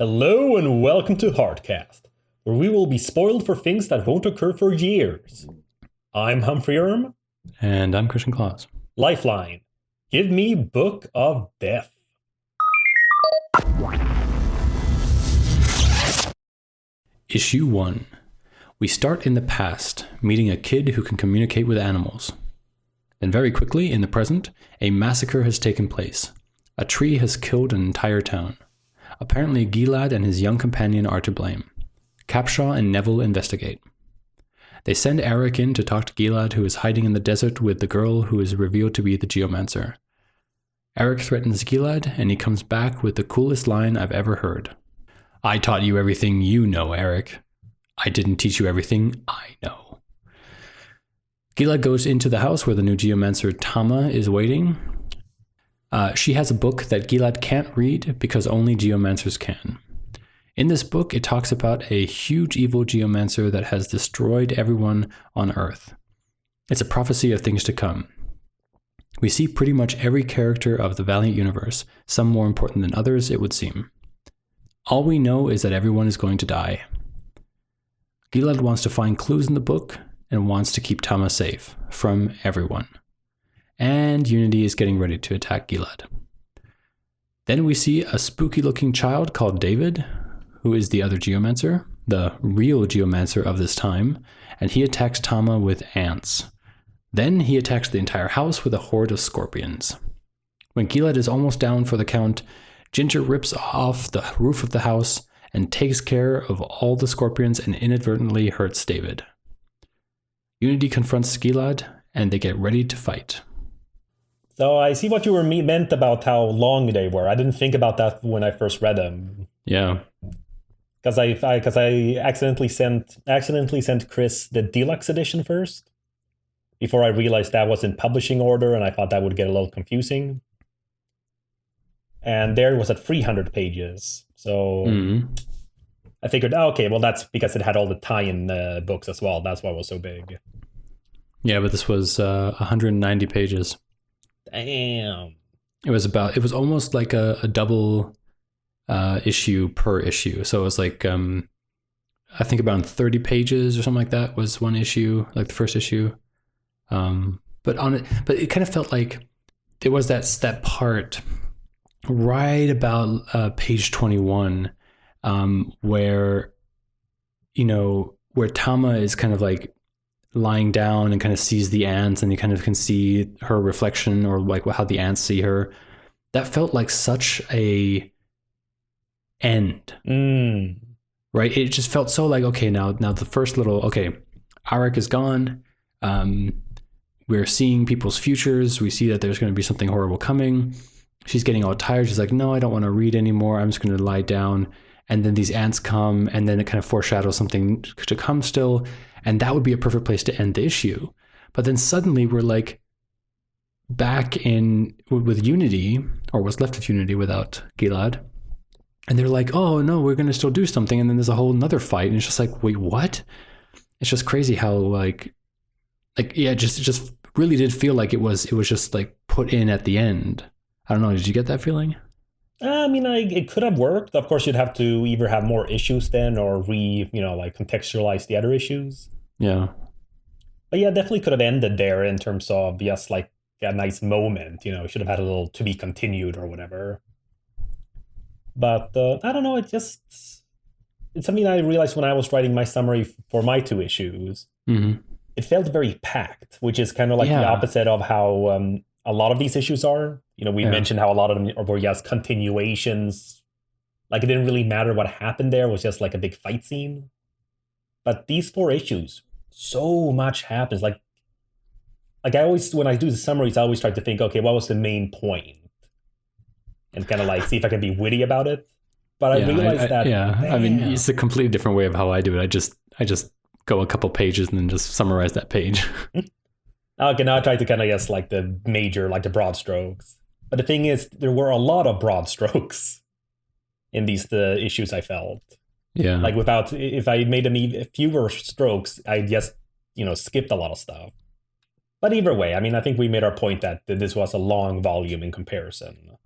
Hello and welcome to Hardcast, where we will be spoiled for things that won't occur for years. I'm Humphrey Erm. And I'm Christian Claus. Lifeline. Give me Book of Death. Issue 1. We start in the past, meeting a kid who can communicate with animals. Then very quickly, in the present, a massacre has taken place. A tree has killed an entire town. Apparently, Gilad and his young companion are to blame. Capshaw and Neville investigate. They send Eric in to talk to Gilad, who is hiding in the desert with the girl who is revealed to be the geomancer. Eric threatens Gilad, and he comes back with the coolest line I've ever heard. I taught you everything you know, Eric. I didn't teach you everything I know. Gilad goes into the house where the new geomancer Tama is waiting. She has a book that Gilad can't read because only geomancers can. In this book, it talks about a huge evil geomancer that has destroyed everyone on Earth. It's a prophecy of things to come. We see pretty much every character of the Valiant universe, some more important than others, it would seem. All we know is that everyone is going to die. Gilad wants to find clues in the book and wants to keep Tama safe from everyone. And Unity is getting ready to attack Gilad. Then we see a spooky-looking child called David, who is the other geomancer, the real geomancer of this time, and he attacks Tama with ants. Then he attacks the entire house with a horde of scorpions. When Gilad is almost down for the count, Ginger rips off the roof of the house and takes care of all the scorpions and inadvertently hurts David. Unity confronts Gilad, and they get ready to fight. So I see what you were meant about how long they were. I didn't think about that when I first read them. Yeah. Because I accidentally sent Chris the deluxe edition first, before I realized that was in publishing order, and I thought that would get a little confusing. And there it was at 300 pages. So I figured, okay, well, that's because it had all the tie-in books as well. That's why it was so big. Yeah, but this was 190 pages. Damn. It was almost like a double issue per issue. So it was like, I think around 30 pages or something like that was one issue, like the first issue. But it kind of felt like there was that part right about page 21, where Tama is kind of like lying down and kind of sees the ants, and you kind of can see her reflection, or like how the ants see her. That felt like such a end, right? It just felt so like, okay, now the first little, okay, Arik is gone. We're seeing people's futures. We see that there's going to be something horrible coming. She's getting all tired. She's like, no, I don't want to read anymore. I'm just going to lie down. And then these ants come, and then it kind of foreshadows something to come still. And that would be a perfect place to end the issue. But then suddenly we're like back in with Unity, or what's left of Unity without Gilad. And they're like, oh no, we're going to still do something. And then there's a whole nother fight. And it's just like, wait, what? It's just crazy how like, yeah, just really did feel like it was just like put in at the end. I don't know. Did you get that feeling? I mean, it could have worked. Of course, you'd have to either have more issues then, or contextualize the other issues. Yeah. But yeah, definitely could have ended there in terms of just like a nice moment. Should have had a little to be continued or whatever. But I don't know. It's something I realized when I was writing my summary for my two issues. Mm-hmm. It felt very packed, which is kind of like the opposite of how a lot of these issues are. We mentioned how a lot of them were just continuations. Like, it didn't really matter what happened there. It was just like a big fight scene. But these 4 issues, so much happens. Like I always, when I do the summaries, I always try to think, okay, what was the main point? And kind of like see if I can be witty about it. But I realized that. Yeah, I mean, it's a completely different way of how I do it. I just go a couple pages and then just summarize that page. Okay, now I try to kind of guess like the major, like the broad strokes. But the thing is, there were a lot of broad strokes in these issues, I felt. Yeah. Like if I made them fewer strokes, I just, skipped a lot of stuff. But either way, I mean, I think we made our point that this was a long volume in comparison.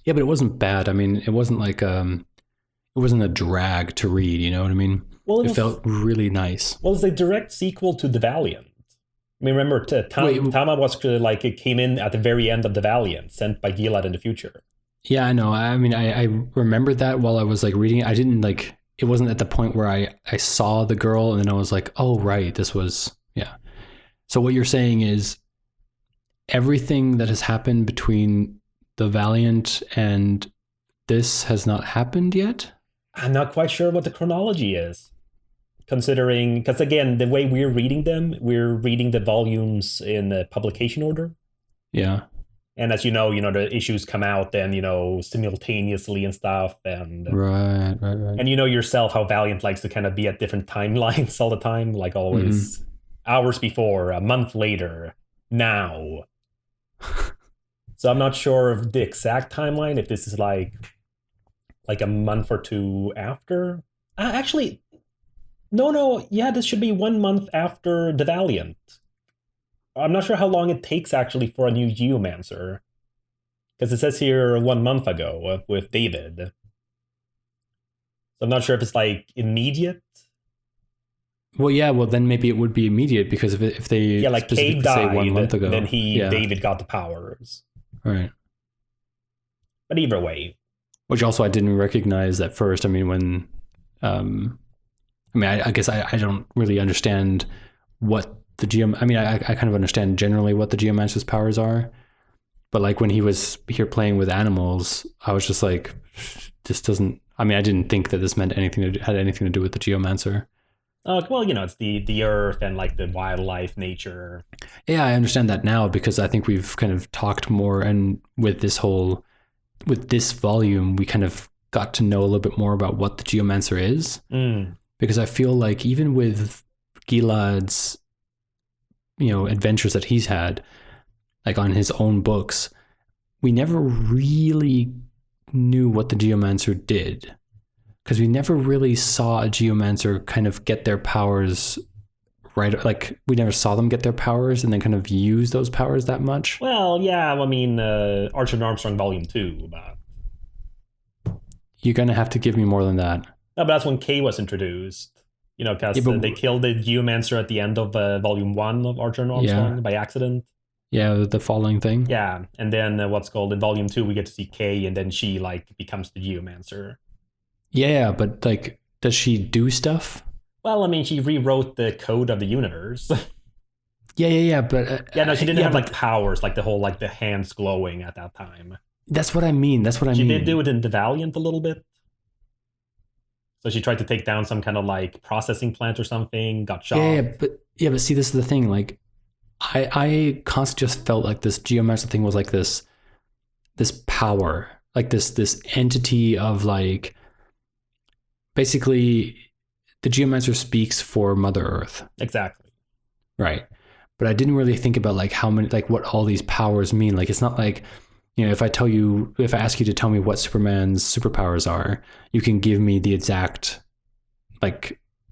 Yeah, but it wasn't bad. I mean, it wasn't like it wasn't a drag to read, you know what I mean? Well, it felt really nice. Well, it's a direct sequel to The Valiant. I mean, remember, Tama was like, it came in at the very end of The Valiant, sent by Gilad in the future. Yeah, I know. I mean, I remembered that while I was like reading it. I didn't like, it wasn't at the point where I saw the girl and then I was like, oh, right, this was, yeah. So what you're saying is everything that has happened between The Valiant and this has not happened yet? I'm not quite sure what the chronology is. Considering, because again, the way we're reading them, we're reading the volumes in the publication order. Yeah. And as you know, the issues come out then, simultaneously and stuff. And right. And you know yourself how Valiant likes to kind of be at different timelines all the time, like always hours before, a month later, now. So I'm not sure of the exact timeline, if this is like a month or two after. Actually, no, yeah, this should be 1 month after The Valiant. I'm not sure how long it takes actually for a new Geomancer. Because it says here 1 month ago with David. So I'm not sure if it's like immediate. Well, yeah, then maybe it would be immediate because if they like Kay died, say 1 month ago, then David got the powers. Right. But either way. Which also I didn't recognize at first. I mean, when I guess I don't really understand what the I kind of understand generally what the Geomancer's powers are, but like when he was here playing with animals, I was just like, this doesn't. I mean, I didn't think that this had anything to do with the Geomancer. Well, it's the earth and like the wildlife, nature. Yeah, I understand that now because I think we've kind of talked more, and with this volume, we kind of got to know a little bit more about what the Geomancer is. Because I feel like even with Gilad's, adventures that he's had, like on his own books, we never really knew what the Geomancer did. Because we never really saw a Geomancer kind of get their powers right. Like we never saw them get their powers and then kind of use those powers that much. Well, yeah, I mean, Archer and Armstrong Volume 2, but... You're going to have to give me more than that. No, but that's when Kay was introduced. Because they killed the Geomancer at the end of Volume 1 of Archer and Armstrong by accident. Yeah, the falling thing. Yeah, and then in Volume 2, we get to see Kay, and then she, becomes the Geomancer. Yeah, but, does she do stuff? Well, I mean, she rewrote the code of the universe. Yeah, but... she didn't have, powers, the whole, the hands glowing at that time. That's what I mean. She did do it in The Valiant a little bit. So she tried to take down some kind of processing plant or something, got shot. Yeah, but see, this is the thing. I constantly just felt like this Geomancer thing was this power, this entity of basically the Geomancer speaks for Mother Earth. Exactly. Right. But I didn't really think about how many, what all these powers mean. It's not if I ask you to tell me what Superman's superpowers are, you can give me the exact,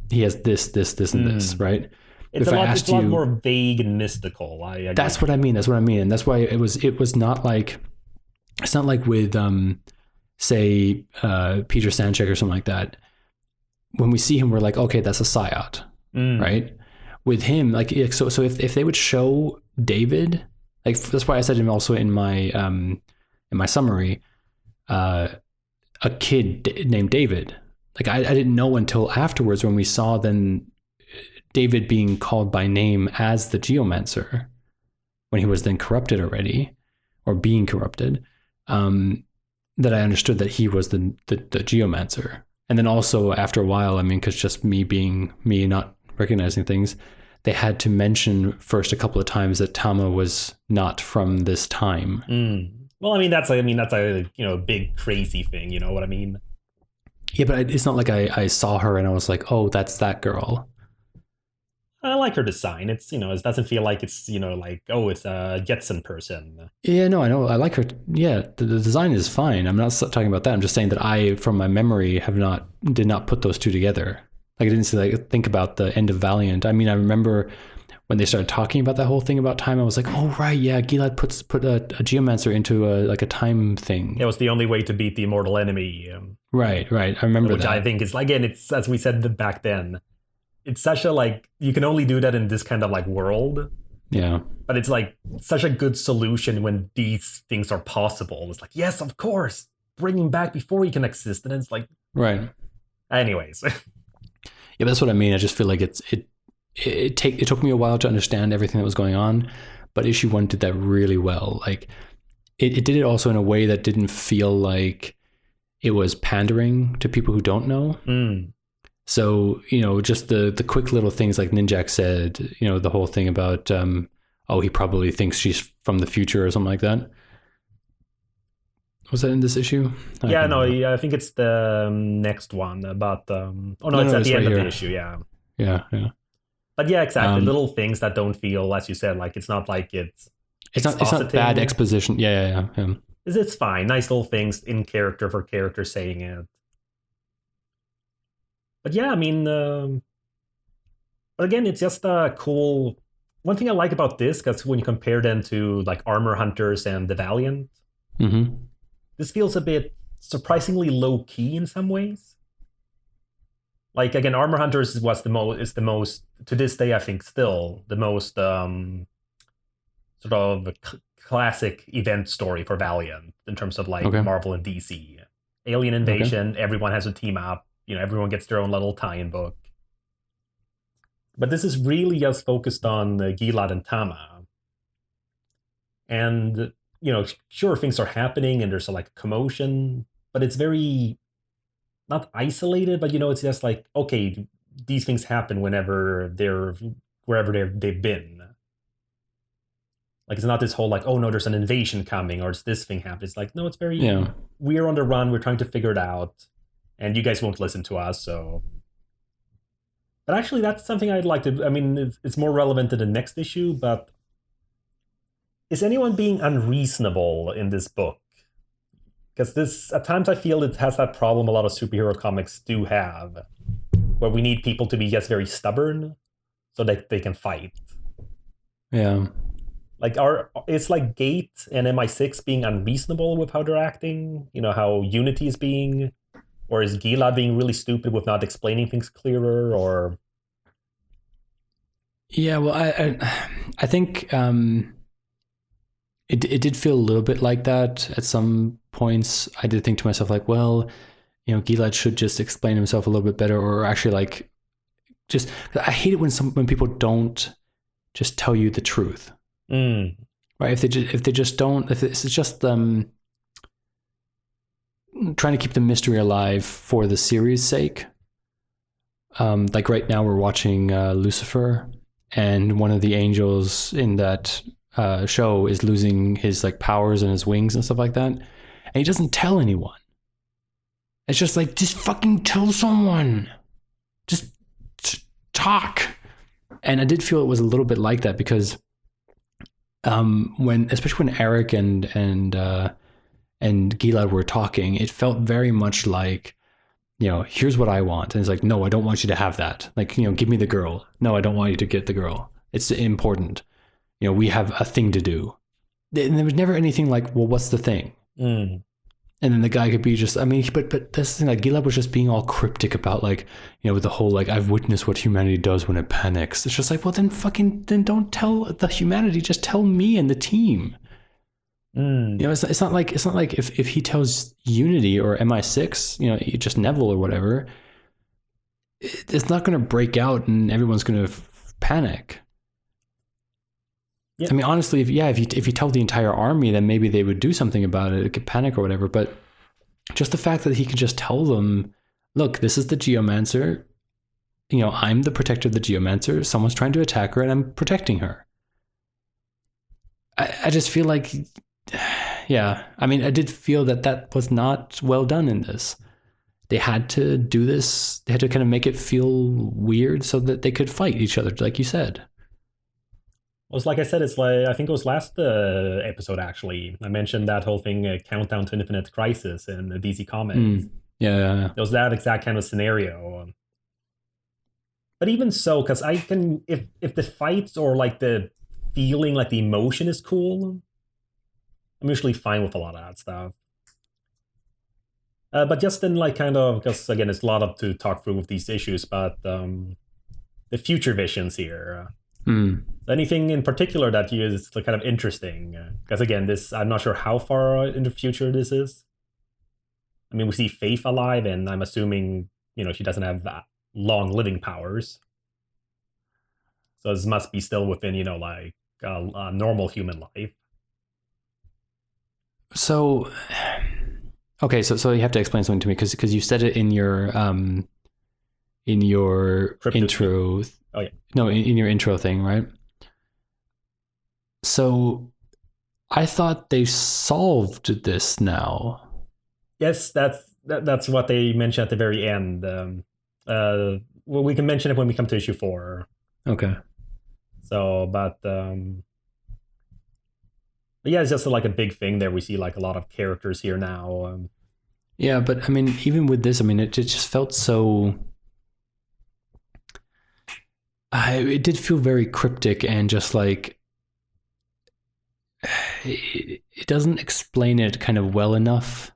he has this, and this, right? It's a lot more vague and mystical. That's what I mean. And that's why it was not it's not like with, say, Peter Sanchek or something like that. When we see him, we're like, okay, that's a Psyot, right? With him, so if they would show David, that's why I said him also in my summary, a kid named David. I didn't know until afterwards when we saw then David being called by name as the Geomancer, when he was then corrupted already, or being corrupted, that I understood that he was the Geomancer. And then also after a while, because just me being me, not recognizing things, they had to mention first a couple of times that Tama was not from this time. Well, that's a big crazy thing. You know what I mean? Yeah, but it's not like I saw her and I was like, oh, that's that girl. I like her design. It's, it doesn't feel like it's, it's a Jetson person. Yeah, no, I know. I like her. Yeah, the design is fine. I'm not talking about that. I'm just saying that I, from my memory, did not put those two together. I didn't think about the end of Valiant. I remember when they started talking about that whole thing about time, I was like, oh right, yeah, Gilad put a geomancer into a time thing. It was the only way to beat the immortal enemy. Right. I remember which that. I think is, again, it's, as we said back then, it's such a, like, you can only do that in this kind of like world. Yeah. But it's like such a good solution when these things are possible. It's like, yes, of course, bring him back before he can exist. And it's like, right. Anyways. Yeah, that's what I mean. I just feel like it took me a while to understand everything that was going on, but issue 1 did that really well. Like it did it also in a way that didn't feel like it was pandering to people who don't know. So, just the quick little things like Ninjak said, the whole thing about, he probably thinks she's from the future or something like that. Was that in this issue? I think it's the next one about, it's at the end of the issue. Yeah. Yeah. But yeah, exactly. Little things that don't feel, as you said, like it's not like it's not bad exposition. Yeah. It's fine. Nice little things in character for character saying it. But yeah, I mean, but again, it's just a cool. One thing I like about this, because when you compare them to like Armor Hunters and the Valiant, this feels a bit surprisingly low key in some ways. Like, again, Armor Hunters was the most to this day, I think, still the most sort of classic event story for Valiant in terms of like Marvel and DC. Alien invasion, everyone has a team up, everyone gets their own little tie-in book. But this is really just focused on Gilad and Tama. And, sure, things are happening and there's like commotion, but it's very not isolated, but it's just like, okay, these things happen wherever they've been. Like, it's not this whole like, oh no, there's an invasion coming or it's this thing happening. It's like, no, it's very we're on the run, we're trying to figure it out, and you guys won't listen to us, so. But actually, that's something I'd like to. I mean, it's more relevant to the next issue, but is anyone being unreasonable in this book? Because this, at times, I feel it has that problem a lot of superhero comics do have, where we need people to be just very stubborn so that they can fight. Yeah. Like, it's like Gate and MI6 being unreasonable with how they're acting, how Unity is being. Or is Gilad being really stupid with not explaining things clearer? Or yeah, well, I think it did feel a little bit like that at some points. I did think to myself like, well, Gilad should just explain himself a little bit better, or actually like just. I hate it when people don't just tell you the truth, right? If they just don't, if it's just trying to keep the mystery alive for the series' sake. Like right now we're watching Lucifer, and one of the angels in that show is losing his like powers and his wings and stuff like that, and he doesn't tell anyone. It's just like, just fucking tell someone. Just talk. And I did feel it was a little bit like that because especially when Eric and Gilad were talking, it felt very much like, here's what I want. And it's like, no, I don't want you to have that. Like, give me the girl. No, I don't want you to get the girl. It's important. We have a thing to do. And there was never anything like, well, what's the thing? And then the guy could be just, I mean, but that's the thing, like Gilad was just being all cryptic about like, with the whole, like, I've witnessed what humanity does when it panics. It's just like, well, then don't tell the humanity, just tell me and the team. It's not like if he tells Unity or MI6, just Neville or whatever, it's not going to break out and everyone's going to panic. Yeah. I mean, honestly, if you tell the entire army, then maybe they would do something about it. It could panic or whatever. But just the fact that he could just tell them, look, this is the Geomancer. I'm the protector of the Geomancer. Someone's trying to attack her and I'm protecting her. I just feel like, yeah, I mean, I did feel that was not well done in this. They had to do this. They had to kind of make it feel weird so that they could fight each other, like you said. Well, it's like I said, it's like, I think it was last episode, actually. I mentioned that whole thing, Countdown to Infinite Crisis in DC Comics. Yeah. It was that exact kind of scenario. But even so, because I can, if the fights or like the feeling, like the emotion is cool, I'm usually fine with a lot of that stuff. But just in like kind of, because again, it's a lot of to talk through with these issues, but the future visions here. Anything in particular that you is kind of interesting? Because again, this I'm not sure how far in the future this is. I mean, we see Faith alive, and I'm assuming she doesn't have that long living powers, so this must be still within like a normal human life. So, okay, so you have to explain something to me because you said it in your intro. Oh yeah, no, in your intro thing, right? So, I thought they solved this now. Yes, that's what they mentioned at the very end. Well, we can mention it when we come to issue 4. Okay. So, but yeah, it's just like a big thing there. We see like a lot of characters here now. Yeah, but I mean, even with this, I mean, it just felt so. It did feel very cryptic and just like it doesn't explain it kind of well enough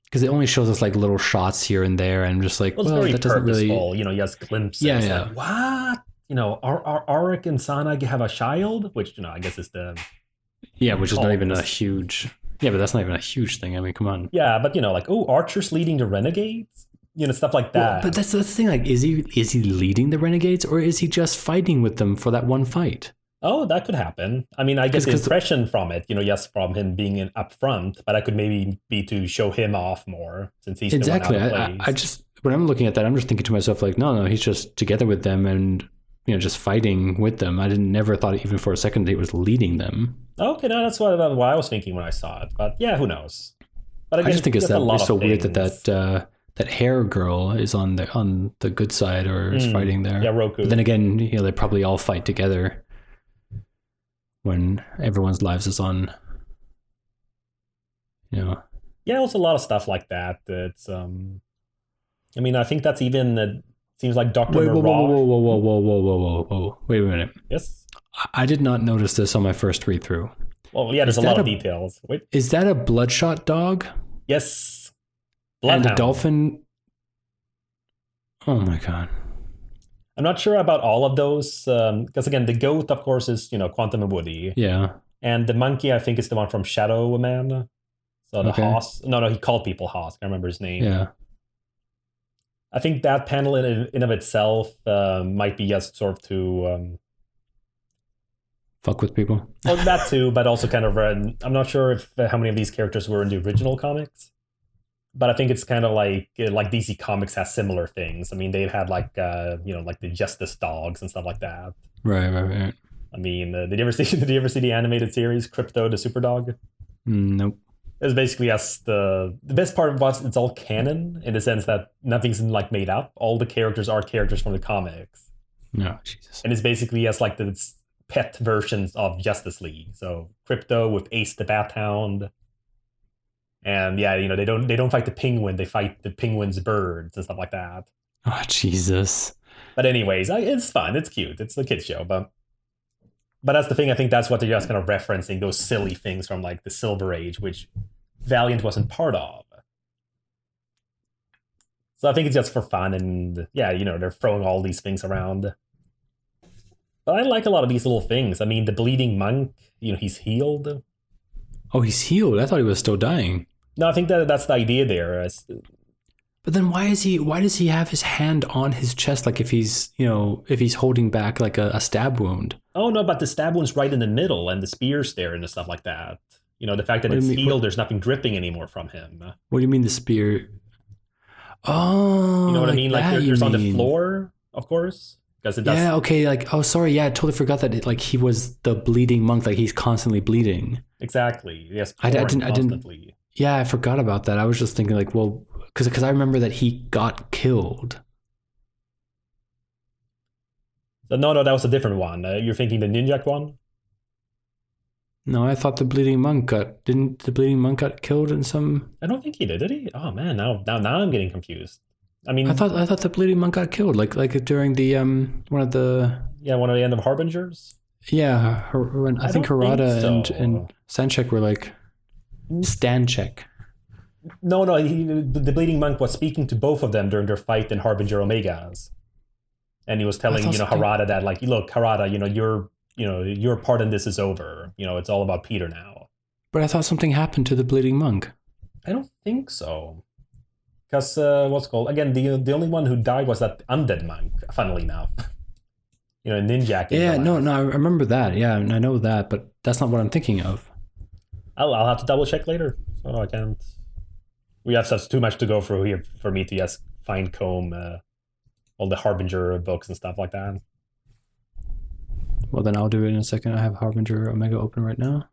because it only shows us like little shots here and there, and just like, well, it's very that doesn't purposeful. really. He has glimpses. Yeah. Like, what? Our Auric and Sana have a child, which I guess is the. Yeah, which is not even a huge. Yeah, but that's not even a huge thing. I mean, come on. Yeah, but like, Archer's leading the Renegades. Stuff like that. Well, but that's the thing. Like, is he leading the Renegades, or is he just fighting with them for that one fight? Oh, that could happen. I mean, I get the impression from it, yes, from him being up front, but I could maybe be to show him off more since he's exactly. The one out of place. I just when I'm looking at that, I'm just thinking to myself like, no, he's just together with them and just fighting with them. I never thought even for a second that he was leading them. Okay, no, that's what I was thinking when I saw it. But yeah, who knows? But again, I just think it's so weird that hair girl is on the good side or is fighting there. Yeah, Roku. But then again, they probably all fight together when everyone's lives is on. Yeah, there's a lot of stuff like that. It's I mean, I think that's even it seems like Dr. Whoa. Wait a minute. Yes. I did not notice this on my first read through. Well, yeah, there's a lot of details. Wait. Is that a bloodshot dog? Yes. Bloodhound. And a dolphin. Oh my god. I'm not sure about all of those because again, the goat, of course, is Quantum and Woody. Yeah. And the monkey, I think, is the one from Shadow Man. So the Haas. No, he called people Haas. I can't remember his name. Yeah. I think that panel in of itself might be just sort of to fuck with people. Well, that too, but also kind of I'm not sure if how many of these characters were in the original comics. But I think it's kind of like DC Comics has similar things. I mean, they've had like like the Justice Dogs and stuff like that. Right. I mean, did you ever see the animated series Crypto the Super Dog? Nope. It was basically the best part was it's all canon in the sense that nothing's like made up. All the characters are characters from the comics. No, Jesus. And it's basically as like the pet versions of Justice League. So Crypto with Ace the Bat Hound. And yeah, they don't fight the penguin, they fight the penguin's birds and stuff like that. Oh, Jesus. But anyways, it's fun, it's cute, it's a kid's show, but that's the thing, I think that's what they're just kind of referencing, those silly things from like the Silver Age, which Valiant wasn't part of. So I think it's just for fun, and yeah, they're throwing all these things around. But I like a lot of these little things. I mean, the bleeding monk, he's healed. Oh, he's healed? I thought he was still dying. No, I think that's the idea there. But then why does he have his hand on his chest, like if he's holding back like a stab wound? Oh no, but the stab wound's right in the middle and the spear's there and stuff like that. The fact that it's healed, there's nothing dripping anymore from him. What do you mean the spear? Oh, you know what I mean? Like there's on the floor, of course. Because it does. Yeah, okay, like, oh, sorry, yeah, I totally forgot that he was the bleeding monk, like he's constantly bleeding. Exactly. Yes. I didn't. Yeah, I forgot about that. I was just thinking like, well, because I remember that he got killed. So no, that was a different one. You're thinking the Ninjak one? No, I thought the bleeding monk got killed in some. I don't think he did he? Oh man, now I'm getting confused. I mean, I thought the bleeding monk got killed, like during the one of the end of Harbingers. Yeah, when I think Harada so. and Stanchek were like Stanchek. No, the bleeding monk was speaking to both of them during their fight in Harbinger Omegas, and he was telling Harada that like, look, Harada, your part in this is over. It's all about Peter now. But I thought something happened to the bleeding monk. I don't think so. Because again, the only one who died was that undead monk. Funnily enough, Ninjak. Yeah, no, I remember that. Yeah, I know that, but that's not what I'm thinking of. I'll have to double check later. So I can't. We have too much to go through here for me to just fine comb all the Harbinger books and stuff like that. Well, then I'll do it in a second. I have Harbinger Omega open right now.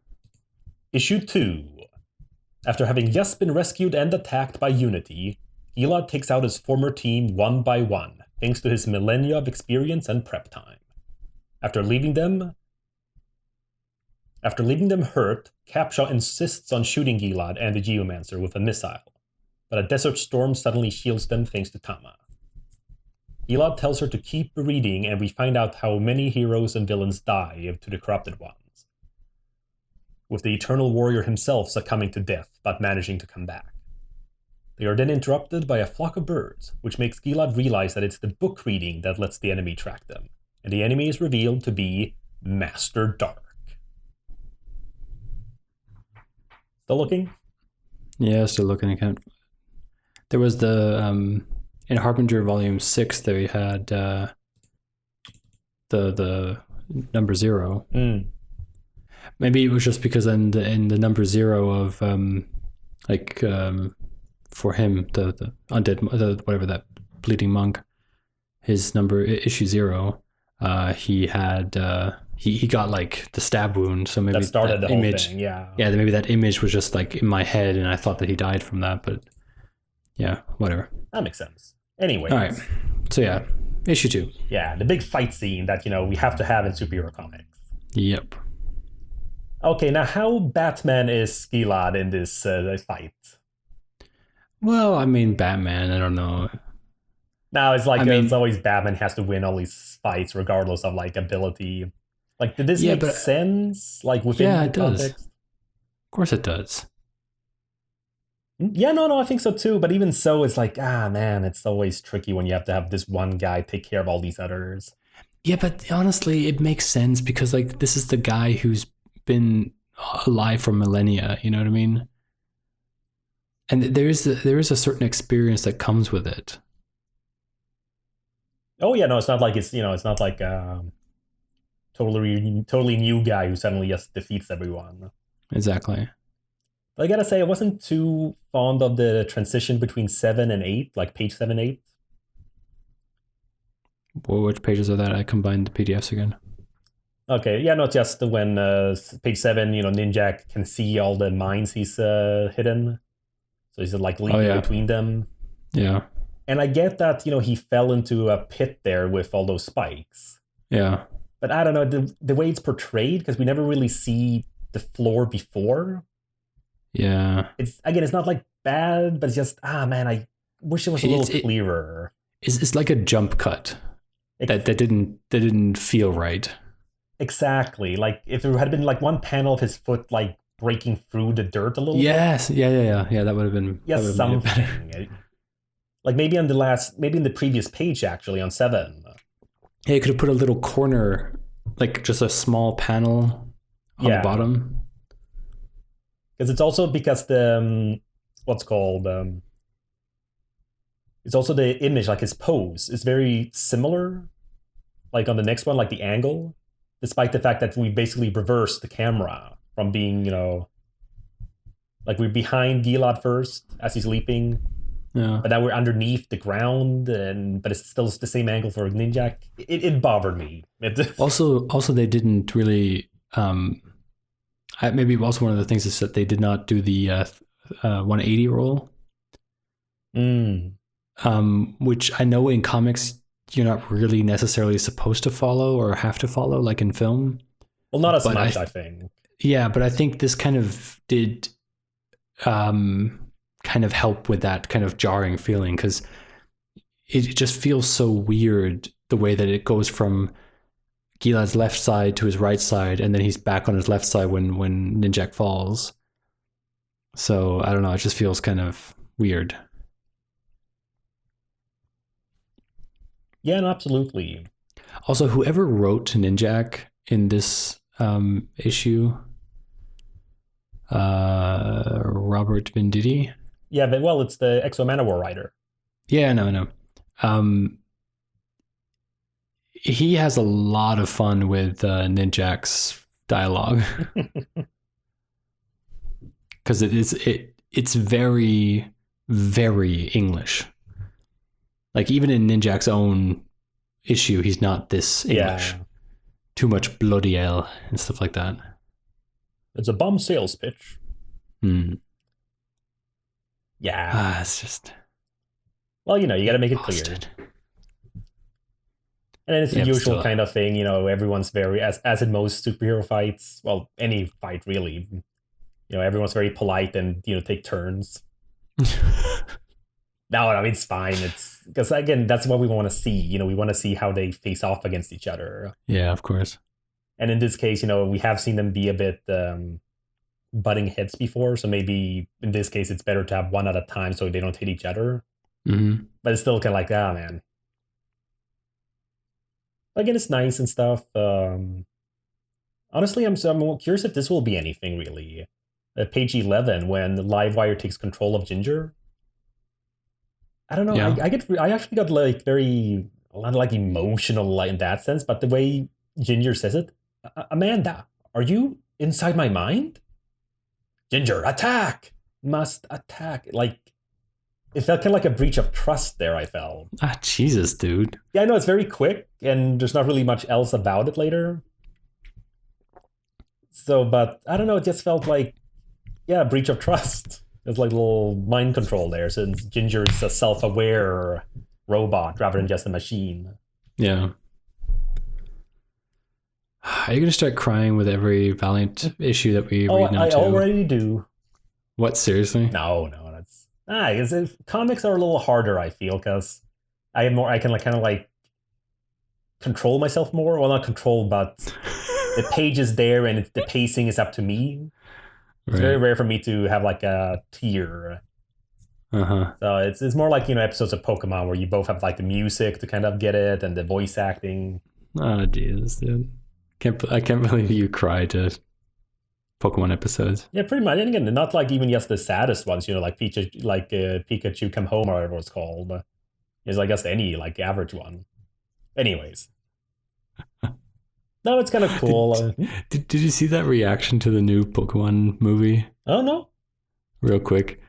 Issue 2. After having just been rescued and attacked by Unity, Gilad takes out his former team one by one, thanks to his millennia of experience and prep time. After leaving them hurt, Capshaw insists on shooting Gilad and the Geomancer with a missile, but a desert storm suddenly shields them thanks to Tama. Gilad tells her to keep reading, and we find out how many heroes and villains die to the corrupted ones, with the Eternal Warrior himself succumbing to death but managing to come back. They are then interrupted by a flock of birds, which makes Gilad realize that it's the book reading that lets the enemy track them, and the enemy is revealed to be Master Dark. Still looking? Yeah, still looking. There was the in Harbinger Volume 6. They had the number 0. Maybe it was just because in the number 0 of for him the undead whatever that bleeding monk, his number issue 0, he had he got like the stab wound, so maybe that started the whole image thing. Yeah, maybe that image was just like in my head and I thought that he died from that, but yeah, whatever. That makes sense. Anyway, all right, so yeah, issue 2. Yeah, the big fight scene that we have to have in superhero comics. Yep. Okay, now how Batman is Gilad in this fight? Well, I mean, Batman, I don't know. Now it's like it's always Batman has to win all these fights regardless of like ability. Like, did this make sense? Like within the context? Does. Of course it does. Yeah, no, I think so too. But even so, it's like, man, it's always tricky when you have to have this one guy take care of all these others. Yeah, but honestly, it makes sense because like this is the guy who's been alive for millennia. You know what I mean? And there is a certain experience that comes with it. Oh yeah, no, it's not like it's not like totally new guy who suddenly just defeats everyone. Exactly. But I gotta say, I wasn't too fond of the transition between 7 and 8, like page 7, 8. Well, which pages are that? I combined the PDFs again. Okay, yeah, not just when page 7, Ninjak can see all the mines he's hidden. So he's like leaping between them. Yeah. And I get that, he fell into a pit there with all those spikes. Yeah. But I don't know, the way it's portrayed, because we never really see the floor before. Yeah. It's not like bad, but it's just, man, I wish it was a little clearer. It's like a jump cut that didn't feel right. Exactly. Like if there had been like one panel of his foot like breaking through the dirt a little bit. Yes. Yeah. That would have been something. Like maybe in the previous page actually on 7. Yeah, you could have put a little corner, like just a small panel on the bottom. Because it's also because the it's also the image, like his pose is very similar. Like on the next one, like the angle, despite the fact that we basically reversed the camera from being, like we're behind Gilad first as he's leaping. Yeah. But now we're underneath the ground, but it's still the same angle for Ninjak. It bothered me. Also, they didn't really. Maybe also one of the things is that they did not do the 180 roll. Which I know in comics you're not really necessarily supposed to follow or have to follow, like in film. Well, not as much, I think. Yeah, but I think this kind of did kind of help with that kind of jarring feeling, because it just feels so weird the way that it goes from Gilad's left side to his right side, and then he's back on his left side when Ninjak falls. So I don't know, it just feels kind of weird. Yeah, no, absolutely. Also, whoever wrote Ninjak in this issue, Robert Venditti. Yeah, but well, it's the Exo Manowar writer. Yeah, no. He has a lot of fun with Ninjak's dialogue because it's very, very English. Like even in Ninjak's own issue, he's not this English. Yeah. Too much bloody hell and stuff like that. It's a bomb sales pitch. Yeah. It's just... Well, you got to make it clear. And then it's the usual kind of thing, everyone's very, as in most superhero fights, well, any fight really, everyone's very polite and, take turns. No, I mean, it's fine. It's because, again, that's what we want to see. We want to see how they face off against each other. Yeah, of course. And in this case, we have seen them be a bit butting heads before. So maybe in this case, it's better to have one at a time so they don't hit each other. Mm-hmm. But it's still kind of like, man. Again, it's nice and stuff. Honestly, I'm curious if this will be anything really. At page 11, when Livewire takes control of Ginger. I don't know. Yeah. I actually got like very a lot of like emotional in that sense, but the way Ginger says it, Amanda, are you inside my mind? Ginger, attack! Must attack. Like, it felt kind of like a breach of trust there, I felt. Jesus, dude. Yeah, I know, it's very quick, and there's not really much else about it later. So, but, I don't know, it just felt like, yeah, breach of trust. There's like a little mind control there, since Ginger is a self-aware robot rather than just a machine. Yeah. Are you going to start crying with every Valiant issue that we read now, I already do. What, seriously? No, that's... comics are a little harder, I feel, because I can kind of like control myself more. Well, not control, but the page is there and the pacing is up to me. It's very rare for me to have like a tear. Uh-huh. So it's more like, episodes of Pokemon where you both have like the music to kind of get it and the voice acting. Oh, Jesus, dude. I can't believe you cry to Pokemon episodes. Yeah, pretty much. And again, not like even just the saddest ones, like Pikachu Come Home or whatever it's called. It's I guess any like average one. Anyways. No, it's kind of cool. Did you see that reaction to the new Pokemon movie? Oh, no. Real quick.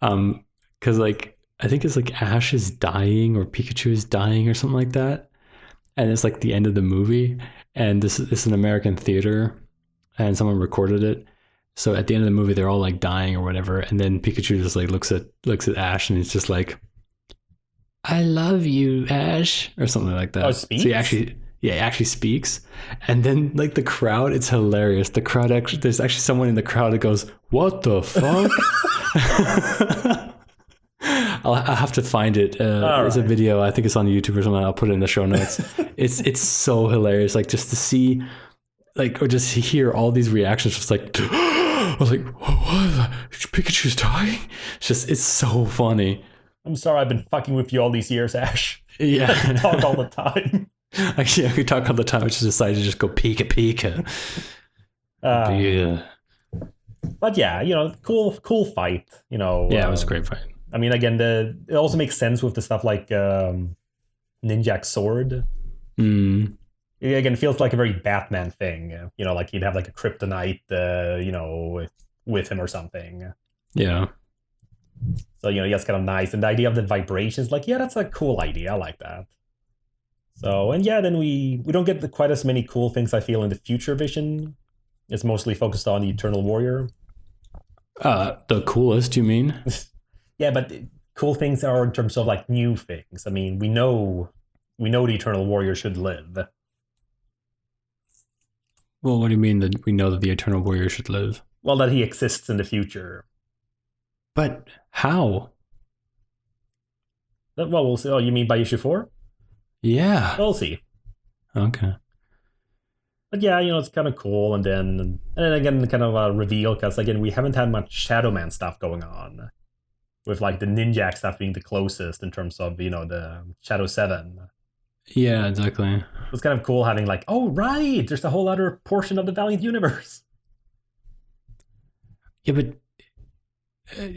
Because like I think it's like Ash is dying or Pikachu is dying or something like that. And it's like the end of the movie. And this is an American theater and someone recorded it. So at the end of the movie, they're all like dying or whatever. And then Pikachu just like looks at Ash and he's just like, I love you, Ash, or something like that. Oh, speaks? So he actually speaks. And then like the crowd, it's hilarious. The crowd there's actually someone in the crowd that goes, what the fuck? I'll have to find it. There's a video. I think it's on YouTube or something. I'll put it in the show notes. It's so hilarious. Like just to see, like, or just hear all these reactions. Just like, I was like, what? Pikachu's dying? It's so funny. I'm sorry, I've been fucking with you all these years, Ash. Yeah, I talk all the time. Actually, we talk all the time. I just decided to just go Pika. Yeah. But yeah, cool fight. Yeah, it was a great fight. I mean, again, it also makes sense with the stuff like Ninjak's sword. Mm. It, again, feels like a very Batman thing. Like he'd have like a kryptonite, with him or something. Yeah. So, that's kind of nice. And the idea of the vibrations, like, yeah, that's a cool idea. I like that. So, and yeah, then we don't get quite as many cool things, I feel, in the Future Vision. It's mostly focused on the Eternal Warrior. The coolest, you mean? Yeah, but cool things are in terms of like new things. I mean, we know the Eternal Warrior should live. Well, what do you mean that we know that the Eternal Warrior should live? Well, that he exists in the future. But how? Well, we'll see. Oh, you mean by issue 4? Yeah. We'll see. Okay. But yeah, it's kind of cool. And then again, kind of a reveal because again, we haven't had much Shadow Man stuff going on, with like the Ninjak stuff being the closest in terms of the Shadow 7. Yeah, exactly. It's kind of cool having like, oh right, there's a whole other portion of the Valiant universe. Yeah, but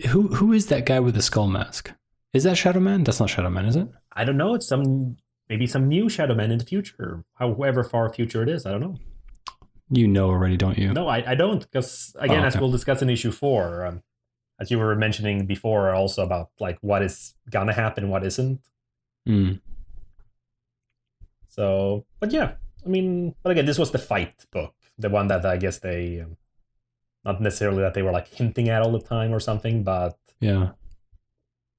who is that guy with the skull mask? Is that Shadow Man? That's not Shadow Man, is it? I don't know. It's maybe some new Shadow Man in the future, however far future it is. I don't know. You know already, don't you? No, I don't, because again, as we'll discuss in issue 4, as you were mentioning before, also about like what is gonna happen, what isn't. So, but yeah, I mean, but again, this was the fight book, the one that I guess they, not necessarily that they were like hinting at all the time or something, but yeah.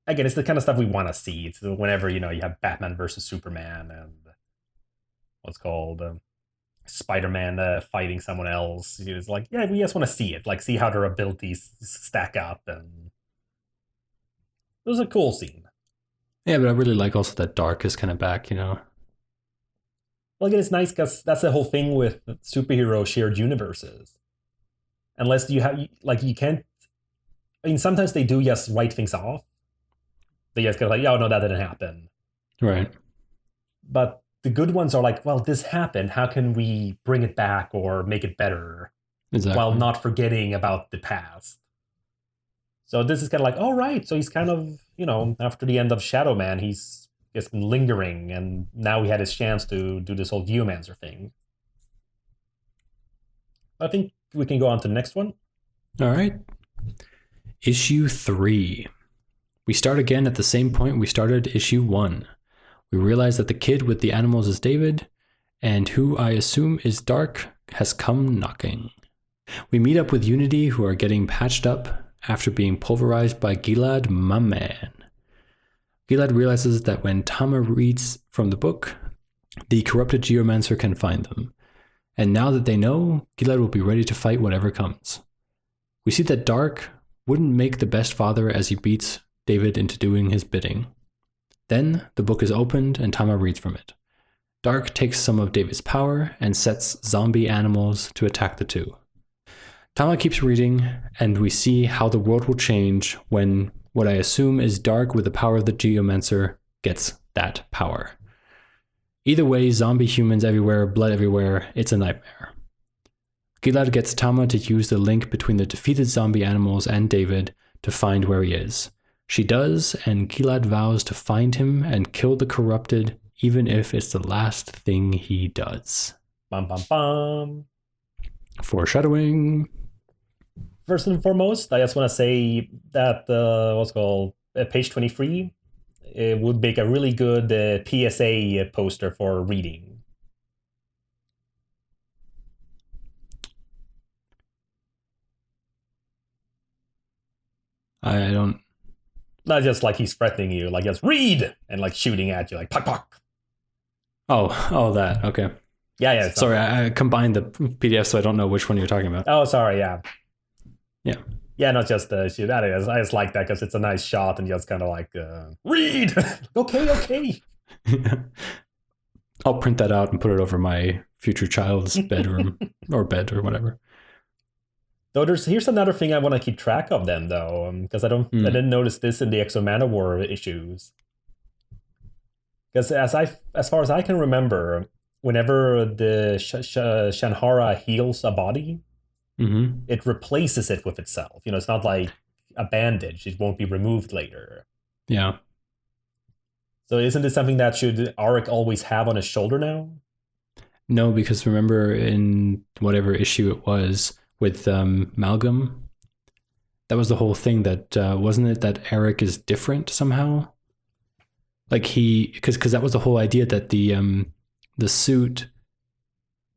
Again, it's the kind of stuff we want to see. It's whenever you have Batman versus Superman and what's called Spider-Man fighting someone else. It's like, yeah, we just want to see it, like see how their abilities stack up, and it was a cool scene. Yeah, but I really like also that Dark is kind of back, Well, again, it's nice because that's the whole thing with superhero shared universes. Unless you have, like, you can't. I mean, sometimes they do just write things off. They just go like, oh no, that didn't happen. Right. But the good ones are like, well, this happened. How can we bring it back or make it better? Exactly. While not forgetting about the past. So this is kind of like, all right. So he's kind of, after the end of Shadow Man, he's just been lingering, and now he had his chance to do this whole Geomancer thing. I think we can go on to the next one. All right. Issue 3. We start again at the same point we started issue 1. We realize that the kid with the animals is David, and who I assume is Dark has come knocking. We meet up with Unity, who are getting patched up after being pulverized by Gilad, my man. Gilad realizes that when Tama reads from the book, the corrupted Geomancer can find them. And now that they know, Gilad will be ready to fight whatever comes. We see that Dark wouldn't make the best father as he beats David into doing his bidding. Then the book is opened and Tama reads from it. Dark takes some of David's power and sets zombie animals to attack the two. Tama keeps reading, and we see how the world will change when what I assume is Dark with the power of the Geomancer gets that power. Either way, zombie humans everywhere, blood everywhere, it's a nightmare. Gilad gets Tama to use the link between the defeated zombie animals and David to find where he is. She does, and Gilad vows to find him and kill the corrupted, even if it's the last thing he does. Bum, bum, bum. Foreshadowing. First and foremost, I just want to say that page 23 it would make a really good PSA poster for reading. I don't... Not just like he's threatening you, like just read and like shooting at you, like puck puck. Oh, that. Okay. Yeah. Sorry, I combined the PDF, so I don't know which one you're talking about. Oh, sorry. Yeah. Yeah. Yeah, not just shoot at it. I just like that because it's a nice shot and just kind of like read. Okay. I'll print that out and put it over my future child's bedroom or bed or whatever. Though here's another thing I want to keep track of then, though, because I didn't notice this in the Exo Manowar issues. Because as far as I can remember, whenever the Shanhara heals a body, it replaces it with itself. It's not like a bandage; it won't be removed later. Yeah. So isn't this something that should Auric always have on his shoulder now? No, because remember in whatever issue it was with Malgam, that was the whole thing. That wasn't it that Eric is different somehow. Like because that was the whole idea that the suit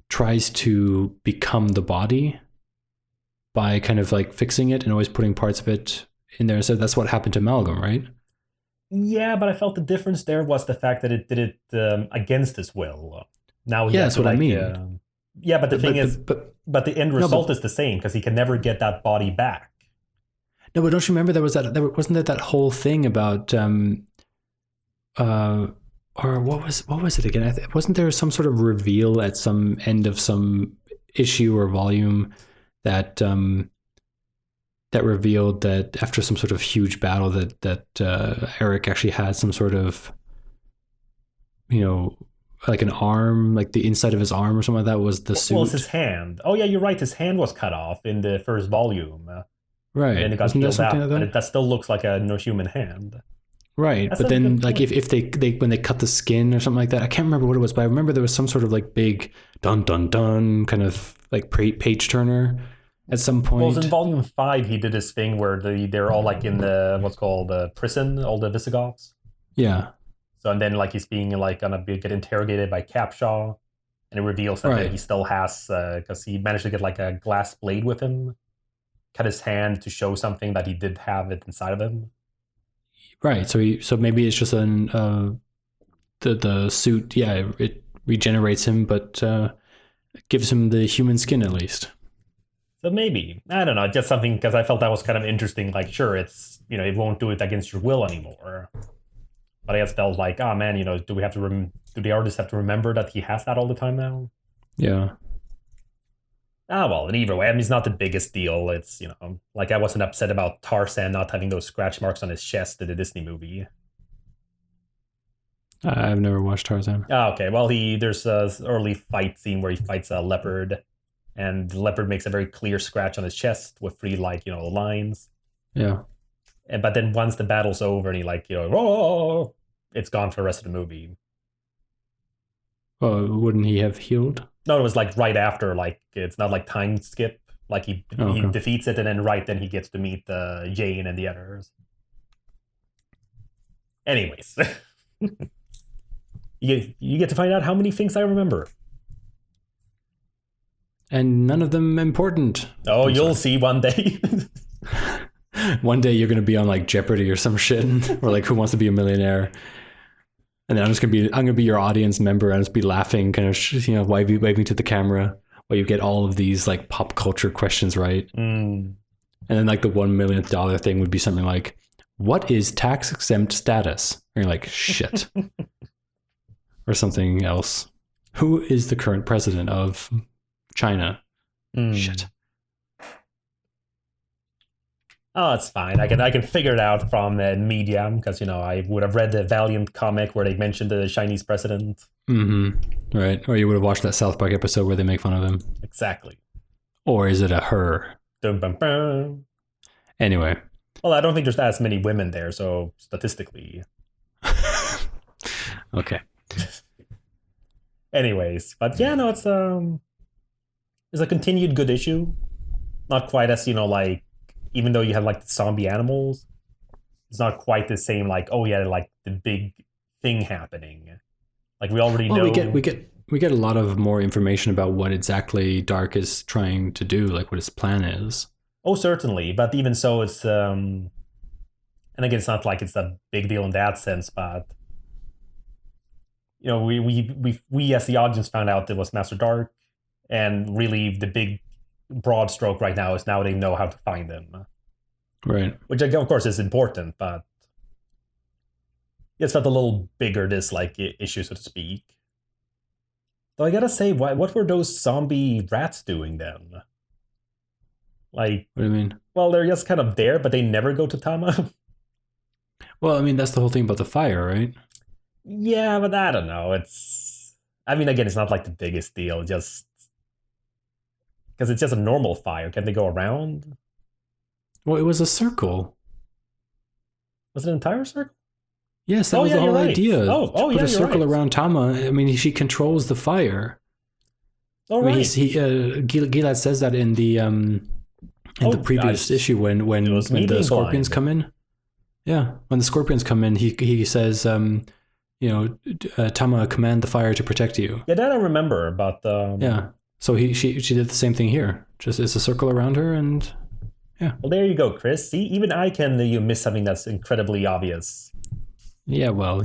tries to become the body by kind of like fixing it and always putting parts of it in there. So that's what happened to Malgam, right? Yeah, but I felt the difference there was the fact that it did it against his will. Now, yeah, that's what I mean. Yeah, but the thing is, but the end result is the same because he can never get that body back. No, but don't you remember there wasn't there that whole thing about or what was it again? Wasn't there some sort of reveal at some end of some issue or volume that that revealed that after some sort of huge battle that Eric actually had some sort of, like an arm, like the inside of his arm or something like that was the suit. Well, it's his hand. Oh yeah, you're right. His hand was cut off in the first volume. Right. And then it got healed out, but that still looks like a no human hand. Right, but then like if they when they cut the skin or something like that, I can't remember what it was, but I remember there was some sort of like big dun dun dun kind of like page turner at some point. Well, in volume 5, he did this thing where they're all like in the what's called the prison, all the Visigoths. Yeah. So and then like he's being like gonna get interrogated by Capshaw, and it reveals that he still has because he managed to get like a glass blade with him, cut his hand to show something that he did have it inside of him. Right. So maybe it's just the suit. Yeah, it regenerates him, but gives him the human skin at least. So maybe, I don't know, just something, because I felt that was kind of interesting. Like, sure, it's it won't do it against your will anymore. But I just felt like, oh man, do we have to do the artists have to remember that he has that all the time now? Yeah. Well, in either way, I mean, it's not the biggest deal. It's, like I wasn't upset about Tarzan not having those scratch marks on his chest in the Disney movie. I've never watched Tarzan. Oh, okay. Well, there's a early fight scene where he fights a leopard, and the leopard makes a very clear scratch on his chest with 3, lines. Yeah. But then once the battle's over and he oh, it's gone for the rest of the movie. Well, wouldn't he have healed? No, it was like right after, like it's not like time skip. Like he defeats it, and then then he gets to meet Jane and the others. Anyways, you get to find out how many things I remember, and none of them important. Oh, you'll see one day. One day you're gonna be on like Jeopardy or some shit, or like Who Wants to Be a Millionaire. And then I'm gonna be your audience member and just be laughing, kind of waving to the camera while you get all of these like pop culture questions right. And then like the $1 million thing would be something like, "What is tax exempt status?" And you're like, "Shit," or something else. "Who is the current president of China?" Shit. Oh, it's fine. I can figure it out from Medium because I would have read the Valiant comic where they mentioned the Chinese president. Mm-hmm. Right, or you would have watched that South Park episode where they make fun of him. Exactly. Or is it a her? Dum, bum, bum. Anyway. Well, I don't think there's as many women there, so statistically. Okay. Anyways, but yeah, no, it's a continued good issue. Not quite as like. Even though you have like the zombie animals, it's not quite the same. Like, oh yeah, like the big thing happening. Like we already know. We get a lot of more information about what exactly Dark is trying to do, like what his plan is. Oh, certainly, but even so, it's and again, it's not like it's a big deal in that sense. But we as the audience found out it was Master Dark, and really the big broad stroke right now is now they know how to find them, right? Which of course is important, but it's felt a little bigger this issue, so to speak. Though I gotta say, what were those zombie rats doing then? Like, what do you mean? Well, they're just kind of there, but they never go to Tama. Well, I mean that's the whole thing about the fire, right? Yeah, but I don't know. Again, it's not like the biggest deal. Just because it's just a normal fire. Can they go around? Well, it was a circle. Was it an entire circle? Yes, that was the whole idea. Oh, put a circle around Tama. I mean, she controls the fire. Oh, right. Gilad says that in the previous issue when the scorpions come in. Yeah, when the scorpions come in, he says, Tama, command the fire to protect you. Yeah, that I remember. But yeah. So she did the same thing here. Just it's a circle around her, and yeah. Well, there you go, Chris. See, even I can miss something that's incredibly obvious. Yeah, well,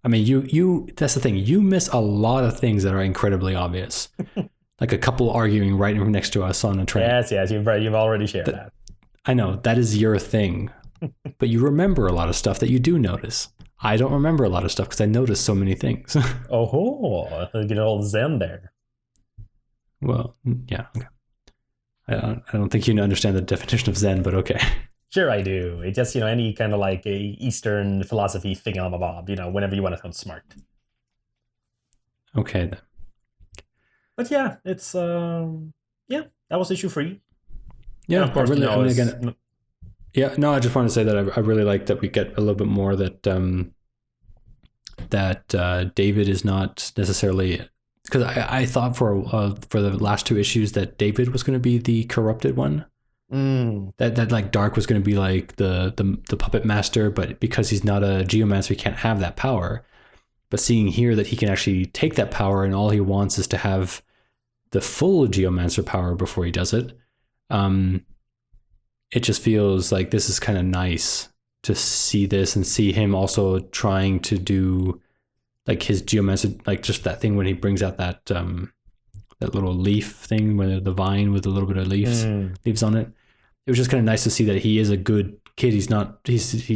I mean, you that's the thing. You miss a lot of things that are incredibly obvious. Like a couple arguing right next to us on a train. Yes, you've already shared that. I know, that is your thing. But you remember a lot of stuff that you do notice. I don't remember a lot of stuff because I noticed so many things. Oh, get all zen there. Well, yeah. Okay. I don't think you understand the definition of Zen, but okay. Sure, I do. It's just, any kind of like a Eastern philosophy thingamabob, whenever you want to sound smart. Okay, then. But yeah, it's, that was issue 3. Yeah, and of course, I just want to say that I really like that we get a little bit more that David is not necessarily, because I thought for the last 2 issues that David was going to be the corrupted one. That like Dark was going to be like the puppet master, but because he's not a geomancer, he can't have that power. But seeing here that he can actually take that power, and all he wants is to have the full geomancer power before he does it. It just feels like this is kind of nice to see this, and see him also trying to do like his geomancer, like just that thing when he brings out that little leaf thing, when the vine with a little bit of leaves on it. It was just kind of nice to see that he is a good kid. He's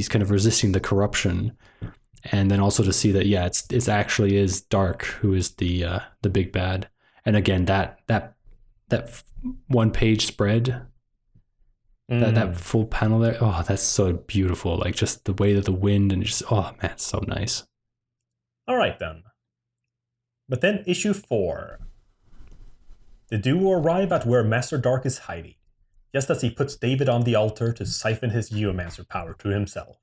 kind of resisting the corruption, and then also to see that it's actually is Dark who is the big bad. And again, that 1-page spread, that full panel there, oh, that's so beautiful. Like just the way that the wind, and just, oh man, it's so nice. All right then. But then issue 4. The duo arrive at where Master Dark is hiding, just as he puts David on the altar to siphon his geomancer power to himself.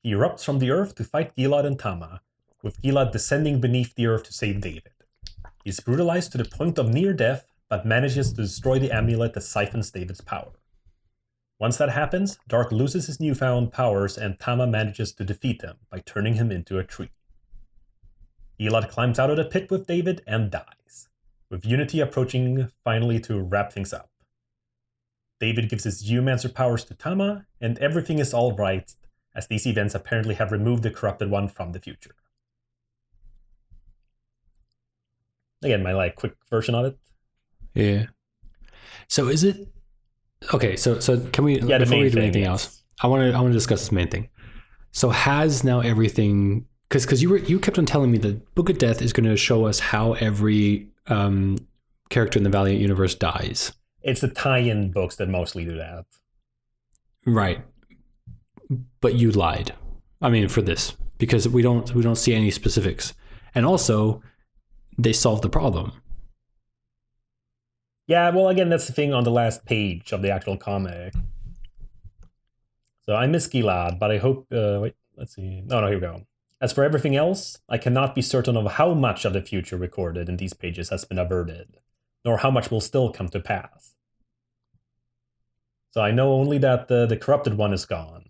He erupts from the earth to fight Gilad and Tama, with Gilad descending beneath the earth to save David. He is brutalized to the point of near death, but manages to destroy the amulet that siphons David's power. Once that happens, Dark loses his newfound powers, and Tama manages to defeat him by turning him into a tree. Gilad climbs out of the pit with David and dies, with Unity approaching finally to wrap things up. David gives his geomancer powers to Tama, and everything is all right, as these events apparently have removed the corrupted one from the future. Again, my quick version of it. Yeah. So is it okay? So can we? Yeah, before we do anything yes. else, I want to discuss this main thing. So has now everything, because you kept on telling me that Book of Death is going to show us how every character in the Valiant universe dies. It's the tie-in books that mostly do that. Right. But you lied. I mean, for this, because we don't see any specifics, and also they solved the problem. Yeah, well, again, that's the thing on the last page of the actual comic. So I miss Gilad, but I hope. Wait, let's see. No, here we go. As for everything else, I cannot be certain of how much of the future recorded in these pages has been averted, nor how much will still come to pass. So I know only that the corrupted one is gone.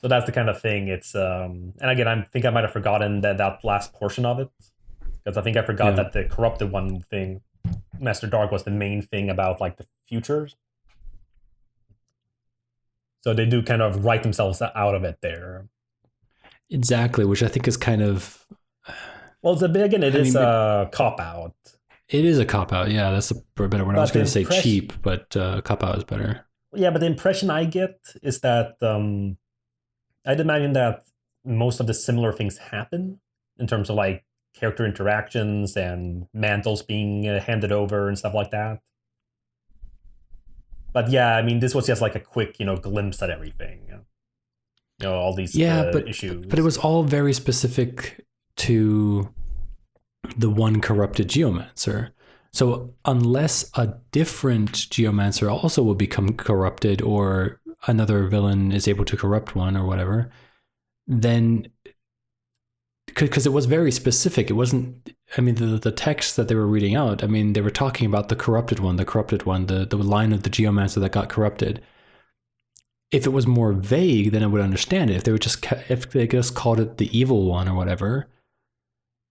So that's the kind of thing. It's and again, I think I might have forgotten that last portion of it, because I think I forgot that the corrupted one thing, Master Dark, was the main thing about like the futures. So they do kind of write themselves out of it there. Exactly, which I think is kind of. Well, it's a cop-out. It is a cop-out, yeah, that's a better word. I was going to say cheap, but cop-out is better. Yeah, but the impression I get is that I'd imagine that most of the similar things happen in terms of like character interactions and mantles being handed over and stuff like that. But yeah, I mean, this was just like a quick, glimpse at everything. All these issues. But it was all very specific to the one corrupted geomancer. So unless a different geomancer also will become corrupted, or another villain is able to corrupt one or whatever, then because it was very specific, it wasn't, I mean, the text that they were reading out, I mean, they were talking about the corrupted one, the line of the geomancer that got corrupted. If it was more vague, then I would understand it. If they just called it the evil one or whatever,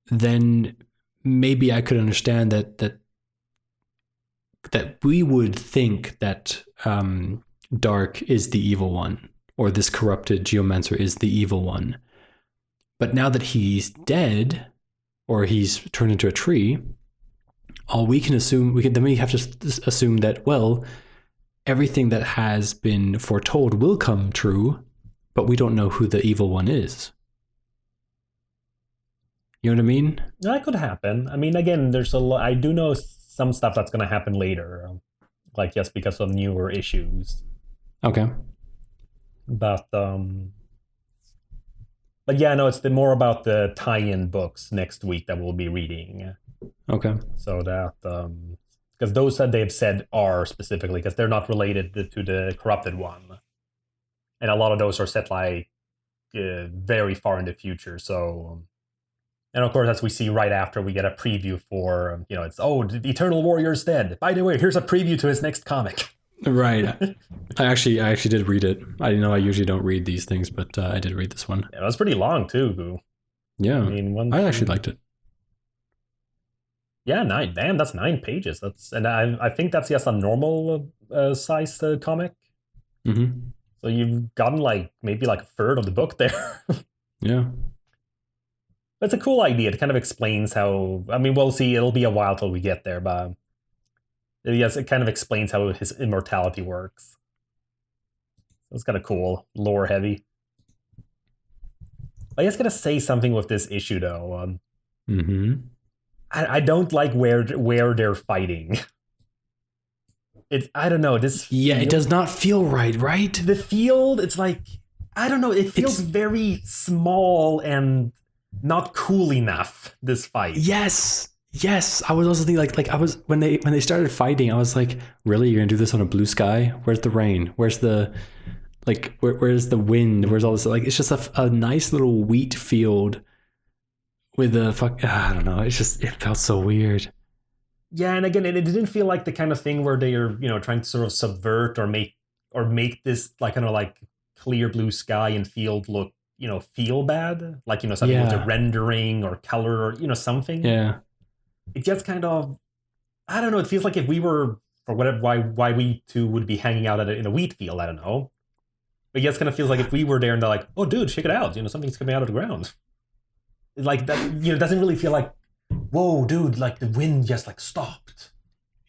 then maybe I could understand that we would think that Dark is the evil one, or this corrupted geomancer is the evil one. But now that he's dead, or he's turned into a tree, all we can assume, we have to assume that, well, everything that has been foretold will come true, but we don't know who the evil one is. You know what I mean? That could happen. I mean, again, there's a lot. I do know some stuff that's going to happen later, like just because of newer issues. Okay. But yeah, no, it's more about the tie-in books next week that we'll be reading. Okay. So that because those that they've said are specifically because they're not related to the corrupted one, and a lot of those are set like very far in the future. So, and of course, as we see right after, we get a preview for it's the Eternal Warrior's dead. By the way, here's a preview to his next comic. Right. I actually did read it. I know I usually don't read these things, but I did read this one. Yeah, it was pretty long too. Yeah, I mean, I actually liked it. Yeah, 9. Damn, that's 9 pages. And I think that's just a normal size comic. Mm-hmm. So you've gotten maybe a third of the book there. Yeah. It's a cool idea. It kind of explains how. I mean, we'll see. It'll be a while till we get there, but yes, it kind of explains how his immortality works. It's kind of cool, lore heavy. I just gotta say something with this issue though. I don't like where they're fighting. I don't know. It does not feel right? The field, it's like I don't know. It feels very small and not cool enough. This fight. Yes. I was also thinking like I was when they started fighting, I was like, really, you're gonna do this on a blue sky? Where's the rain? Where's the where's the wind? Where's all this? Like, it's just a nice little wheat field with I don't know. It felt so weird. Yeah, and again, it didn't feel like the kind of thing where they are, trying to sort of subvert or make this clear blue sky and field look, feel bad, something with the rendering or color or something. Yeah, it just kind of, I don't know. It feels like if we were, for whatever, why we two would be hanging out in a wheat field. I don't know. But it just kind of feels like if we were there and they're like, oh, dude, check it out. Something's coming out of the ground. Like that, it doesn't really feel like, whoa, dude, like the wind just stopped.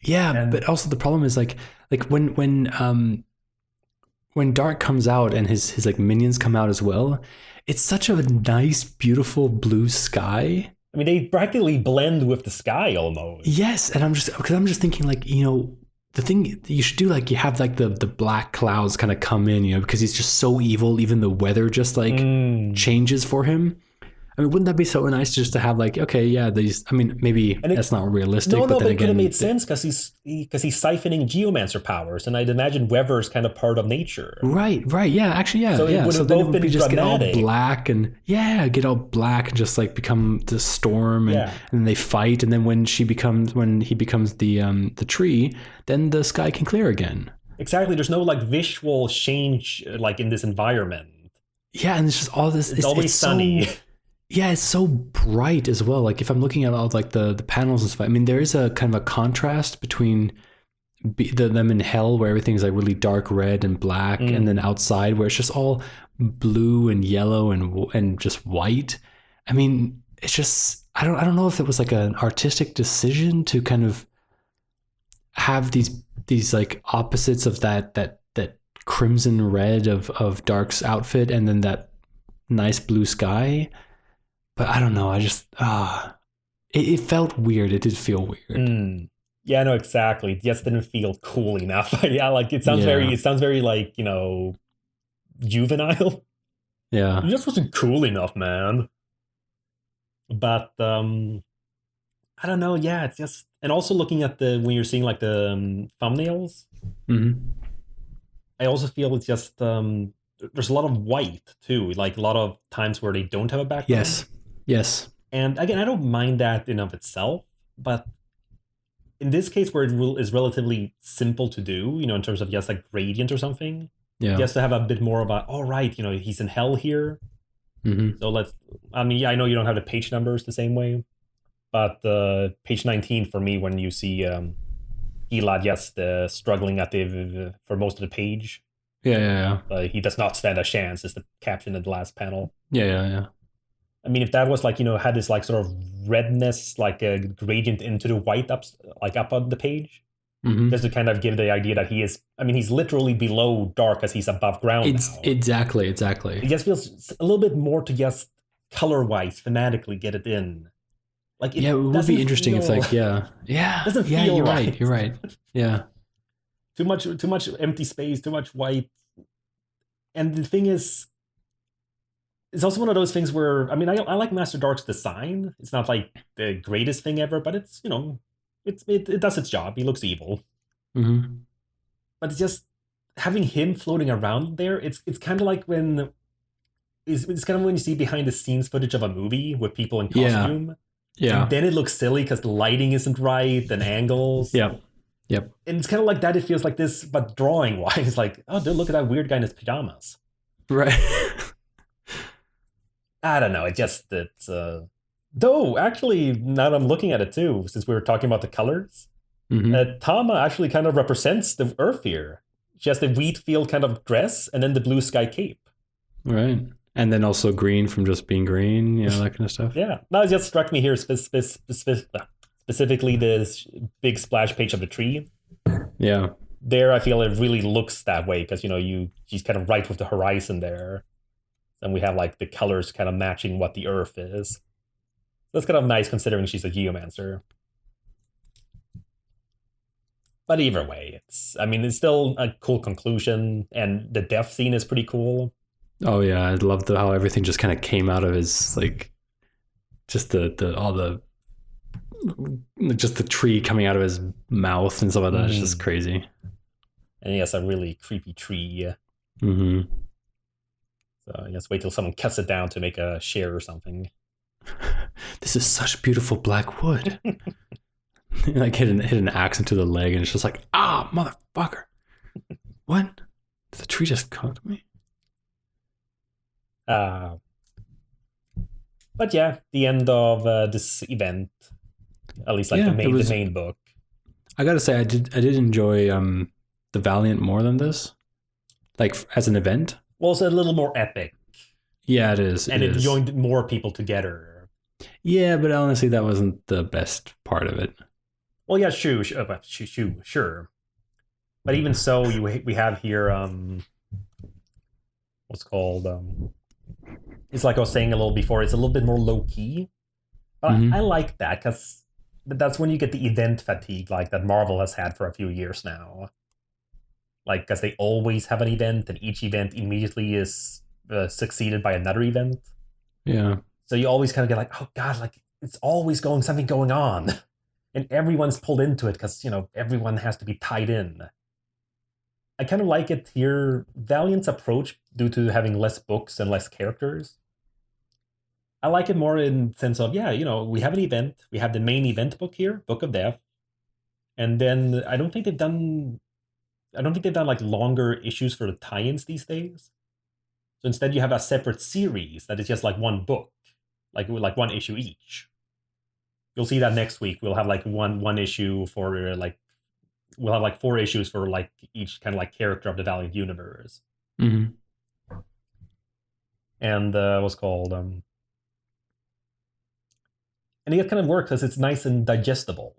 Yeah, but also the problem is like when Dark comes out and his minions come out as well, it's such a nice, beautiful blue sky. I mean, they practically blend with the sky almost. Yes, and I'm just thinking the thing you should do, you have the black clouds kind of come in, because he's just so evil. Even the weather just changes for him. I mean, wouldn't that be so nice just to have these? I mean, maybe that's not realistic. No, but then it could have made sense because he's siphoning geomancer powers, and I'd imagine weather is kind of part of nature. Right, yeah, actually, yeah. So it would have both been just dramatic. Get all black and just become the storm, and then they fight, and then when he becomes the tree, then the sky can clear again. Exactly. There's no visual change in this environment. Yeah, and it's just all this. It's always sunny. Yeah, it's so bright as well. If I'm looking at all the panels and stuff, I mean, there is a kind of a contrast between them in hell, where everything's really dark red and black, and then outside where it's just all blue and yellow and just white. I mean, it's just I don't know if it was an artistic decision to kind of have these opposites of that crimson red of Dark's outfit, and then that nice blue sky. But I don't know. I just it felt weird. It did feel weird. Yeah, no, exactly. It just didn't feel cool enough. Yeah, it sounds very juvenile. Yeah, it just wasn't cool enough, man. But I don't know. Yeah, it's just, and also looking at when you're seeing the thumbnails, I also feel it's just there's a lot of white too. A lot of times where they don't have a background. Yes. And again, I don't mind that in of itself, but in this case where it is relatively simple to do, in terms of just gradient or something, just to have a bit more of all right, he's in hell here. So I know you don't have the page numbers the same way, but page 19 for me, when you see Elad just struggling for most of the page. Yeah. He does not stand a chance is the caption in the last panel. Yeah. I mean, if that was had this sort of redness, a gradient into the white up on the page, Mm-hmm. just to kind of give the idea that he is. I mean, he's literally below dark as he's above ground It's now. exactly. It just feels a little bit more to just color-wise, thematically get it in. Like Yeah, it would be interesting if doesn't feel you're right. right. You're right. Yeah. Too much empty space, too much white. And the thing is, it's also one of those things where, I mean, I like Master Dark's design. It's not like the greatest thing ever, but it's, it does its job. He looks evil. Mm-hmm. But it's just having him floating around there, it's kind of like when it's kind of when you see behind the scenes footage of a movie with people in costume. Yeah. And then it looks silly because the lighting isn't right and angles. Yep. And it's kind of like that. It feels like this, but drawing wise, like, oh, dude, look at that weird guy in his pajamas. Right. I don't know. Though, actually, now that I'm looking at it too, since we were talking about the colors, Tama actually kind of represents the Earth here. She has the wheat field kind of dress and then the blue sky cape. Right. And then also green from just being green, that kind of stuff. Yeah. Now it just struck me here specifically this big splash page of the tree. Yeah. There, I feel it really looks that way because, she's kind of right with the horizon there. And we have like the colors kind of matching what the Earth is. That's kind of nice considering she's a geomancer. But either way, it's still a cool conclusion, and the death scene is pretty cool. Oh yeah, I love how everything just kind of came out of his just the tree coming out of his mouth and stuff like that. It's just crazy. And he has a really creepy tree. Mm-hmm. So I guess wait till someone cuts it down to make a share or something. This is such beautiful black wood. Like hit an axe into the leg, and it's just like, motherfucker. What? Did the tree just cut me? But yeah, the end of this event, at least like the main book. I gotta say, I did enjoy the Valiant more than this, like as an event. Well, it's a little more epic. Yeah, it is, and it joined more people together. Yeah, but honestly, that wasn't the best part of it. Well, yeah, sure. But even so, we have here what's called it's like I was saying a little before, it's a little bit more low-key. But I like that because that's when you get the event fatigue like that Marvel has had for a few years now. Like, because they always have an event, and each event immediately is succeeded by another event. Yeah. So you always kind of get like, oh god, like it's always something going on, and everyone's pulled into it because everyone has to be tied in. I kind of like it here. Valiant's approach, due to having less books and less characters, I like it more in sense of, we have an event. We have the main event book here, Book of Death. And then I don't think they've done like longer issues for the tie-ins these days. So instead you have a separate series that is just like one book, like one issue each. You'll see that next week. We'll have like one issue for we'll have like 4 issues for like each kind of like character of the Valiant universe. Mm-hmm. And what's called and it kind of works because it's nice and digestible.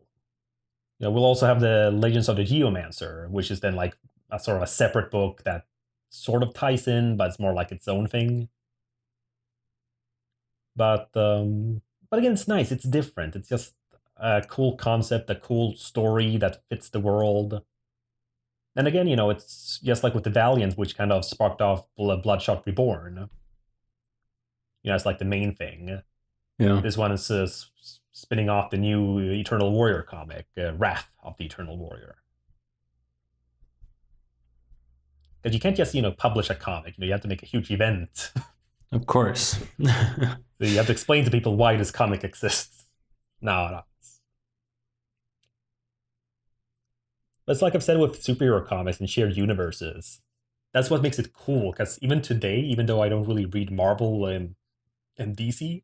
We'll also have the Legends of the Geomancer, which is then like a sort of a separate book that sort of ties in, but it's more like its own thing. But again, it's nice. It's different. It's just a cool concept, a cool story that fits the world. And again, it's just like with the Valiant, which kind of sparked off Bloodshot Reborn. It's like the main thing. Yeah. This one is spinning off the new Eternal Warrior comic, Wrath of the Eternal Warrior. Because you can't just, publish a comic. You have to make a huge event. Of course. So you have to explain to people why this comic exists. No. That's like I've said with superhero comics and shared universes. That's what makes it cool, because even today, even though I don't really read Marvel and DC,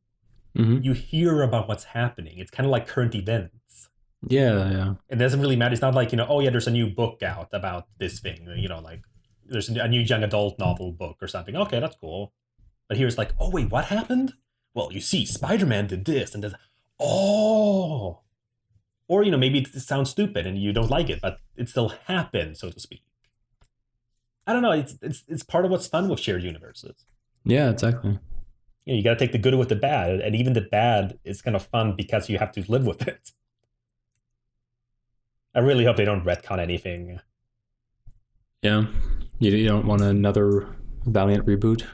you hear about what's happening. It's kind of like current events. Yeah. It doesn't really matter. It's not like, oh yeah, there's a new book out about this thing. Like there's a new young adult novel book or something. Okay, that's cool. But here's like, oh wait, what happened? Well, you see, Spider-Man did this and this. Oh! Or, you know, maybe it sounds stupid and you don't like it, but it still happened, so to speak. I don't know. It's part of what's fun with shared universes. Yeah, exactly. You know, you got to take the good with the bad, and even the bad is kind of fun because you have to live with it. I really hope they don't retcon anything. Yeah, you don't want another Valiant reboot?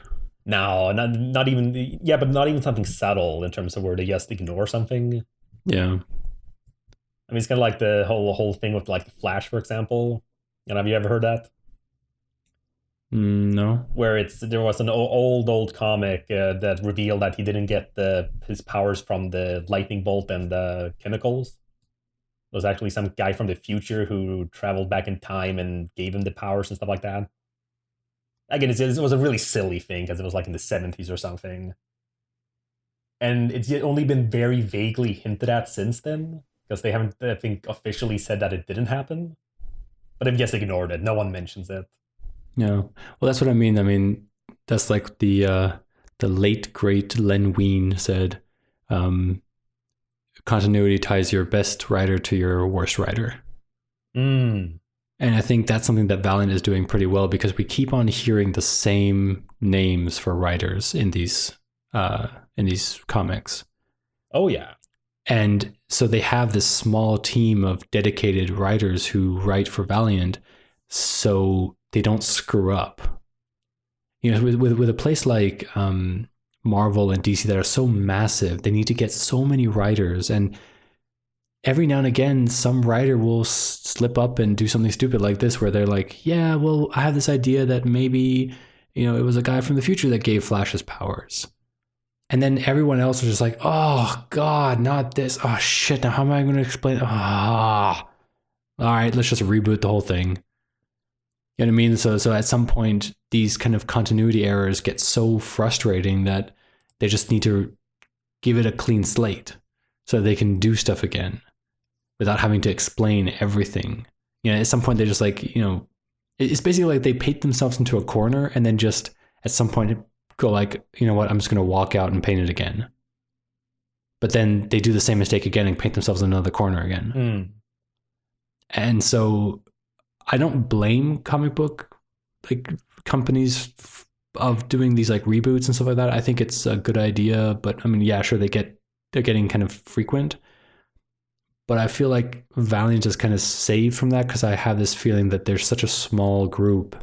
No, not even. Yeah, but not even something subtle in terms of where they just ignore something. Yeah. I mean, it's kind of like the whole thing with like the Flash, for example. And have you ever heard that? No. Where there was an old comic that revealed that he didn't get his powers from the lightning bolt and the chemicals. It was actually some guy from the future who traveled back in time and gave him the powers and stuff like that. Again, it was a really silly thing because it was like in the 70s or something. And it's only been very vaguely hinted at since then, because they haven't, I think, officially said that it didn't happen. But they've just ignored it. No one mentions it. Yeah. Well, that's what I mean. I mean, that's like the late great Len Wein said, continuity ties your best writer to your worst writer. Mm. And I think that's something that Valiant is doing pretty well, because we keep on hearing the same names for writers in these comics. Oh yeah. And so they have this small team of dedicated writers who write for Valiant, so they don't screw up. You know, with a place like Marvel and DC that are so massive, they need to get so many writers, and every now and again, some writer will slip up and do something stupid like this, where they're like, yeah, well, I have this idea that maybe, you know, it was a guy from the future that gave Flash his powers. And then everyone else is just like, oh, God, not this. Oh, shit. Now, how am I going to explain? All right, let's just reboot the whole thing. You know what I mean? So at some point, these kind of continuity errors get so frustrating that they just need to give it a clean slate so they can do stuff again without having to explain everything. You know, at some point, they're just like, you know, it's basically like they paint themselves into a corner and then just at some point go like, you know what, I'm just going to walk out and paint it again. But then they do the same mistake again and paint themselves in another corner again. Mm. And so I don't blame comic book like companies of doing these like reboots and stuff like that. I think it's a good idea, but I mean, yeah, sure, they're getting kind of frequent. But I feel like Valiant is kind of saved from that because I have this feeling that there's such a small group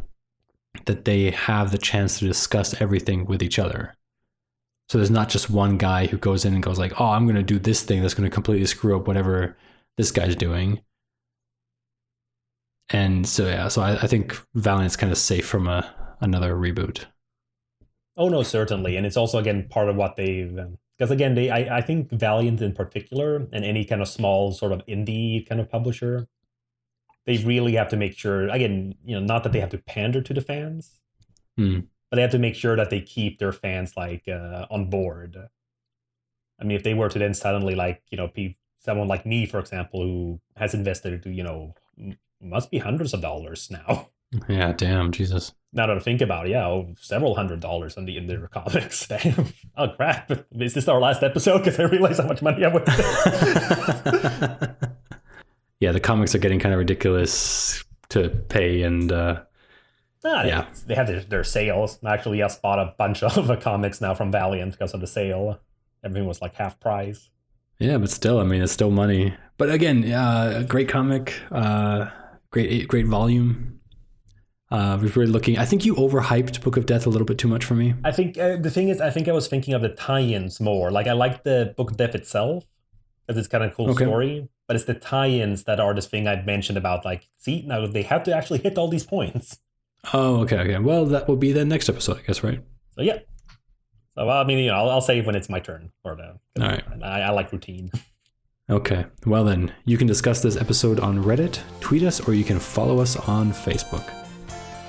that they have the chance to discuss everything with each other. So there's not just one guy who goes in and goes like, oh, I'm going to do this thing that's going to completely screw up whatever this guy's doing. And so, yeah, so I think Valiant's kind of safe from another reboot. Oh, no, certainly. And it's also, again, part of what they've... Because, again, I think Valiant in particular, and any kind of small sort of indie kind of publisher, they really have to make sure, again, you know, not that they have to pander to the fans, but they have to make sure that they keep their fans, like, on board. I mean, if they were to then suddenly, like, you know, someone like me, for example, who has invested, you know, must be hundreds of dollars now. Yeah, damn, Jesus. Now that I think about it, yeah, several $100s in their comics. Damn. Oh, crap. Is this our last episode? Because I realize how much money I would. Yeah, the comics are getting kind of ridiculous to pay, and yeah, they have their sales. Actually, I bought a bunch of comics now from Valiant because of the sale. Everything was like half price. Yeah, but still, I mean, it's still money. But again, a great comic, great volume. We're really looking. I think you overhyped Book of Death a little bit too much for me. I think the thing is, I think I was thinking of the tie-ins more. Like, I like the Book of Death itself because it's kind of a cool story, but it's the tie-ins that are this thing I'd mentioned about. Like, see, now they have to actually hit all these points. Oh, okay. Well, that will be the next episode, I guess, right? So yeah. So I mean, you know, I'll save when it's my turn for the. All right. I like routine. Okay. Well then, you can discuss this episode on Reddit, tweet us, or you can follow us on Facebook.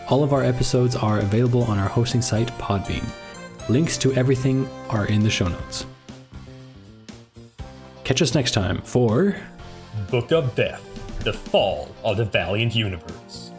All of our episodes are available on our hosting site, Podbean. Links to everything are in the show notes. Catch us next time for Book of Death, the Fall of the Valiant Universe.